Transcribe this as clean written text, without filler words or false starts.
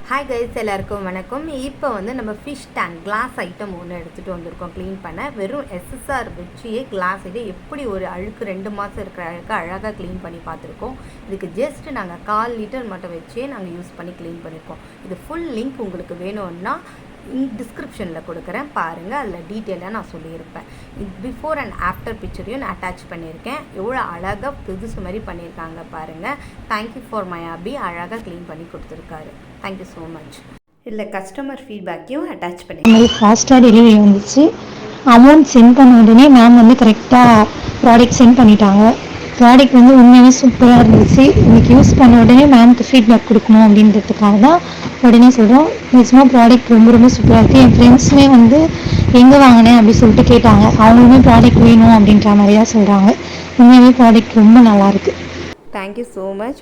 Hi guys, எல்லாருக்கும் வணக்கம். இப்போ வந்து நம்ம ஃபிஷ் டேங்க் கிளாஸ் ஐட்டம் ஒன்று எடுத்துகிட்டு வந்திருக்கோம் க்ளீன் பண்ண. வெறும் எஸ்எஸ்ஆர் வச்சியே கிளாஸ் இது எப்படி ஒரு அழுக்கு 2 மாதம் இருக்கிற அழுக்கு அழகாக க்ளீன் பண்ணி பார்த்துருக்கோம். இதுக்கு ஜஸ்ட் நாங்கள் 1/4 லிட்டர் மட்டும் வச்சே நாங்கள் யூஸ் பண்ணி க்ளீன் பண்ணியிருக்கோம். இது ஃபுல் லிங்க் உங்களுக்கு வேணும்னா டிஸ்கிரிப்ஷனில் கொடுக்குறேன், பாருங்கள். அதில் டீட்டெயிலாக நான் சொல்லியிருப்பேன். பிஃபோர் அண்ட் ஆஃப்டர் பிக்சரையும் நான் அட்டாச் பண்ணியிருக்கேன். எவ்வளோ அழகாக புதுசு மாதிரி பண்ணியிருக்காங்க பாருங்கள். தேங்க்யூ ஃபார் மை அபி, அழகாக க்ளீன் பண்ணி கொடுத்துருக்காரு. Thank you so much. இதில் கஸ்டமர் ஃபீட்பேக்கையும் அட்டாச் பண்ணியிருக்கேன். ஃபாஸ்ட்டாக டெலிவரி வந்துச்சு. அமௌண்ட் சென்ட் பண்ண உடனே மேம் வந்து கரெக்டாக ப்ராடக்ட் சென்ட் பண்ணிட்டாங்க. ப்ராடக்ட் வந்து உண்மையாகவே சூப்பராக இருந்துச்சு. இன்றைக்கி யூஸ் பண்ண உடனே மேம்க்கு ஃபீட்பேக் கொடுக்கணும் அப்படின்றதுக்காக தான் உடனே சொல்கிறோம். நிஜமாக ப்ராடக்ட் ரொம்ப சூப்பராக இருக்குது. என் ஃப்ரெண்ட்ஸுமே வந்து எங்கே வாங்கினேன் அப்படின்னு சொல்லிட்டு கேட்டாங்க. அவங்களுமே ப்ராடக்ட் வேணும் அப்படின்ற மாதிரி தான் சொல்கிறாங்க. உண்மையாகவே ப்ராடக்ட் ரொம்ப நல்லாயிருக்கு. Thank you so much.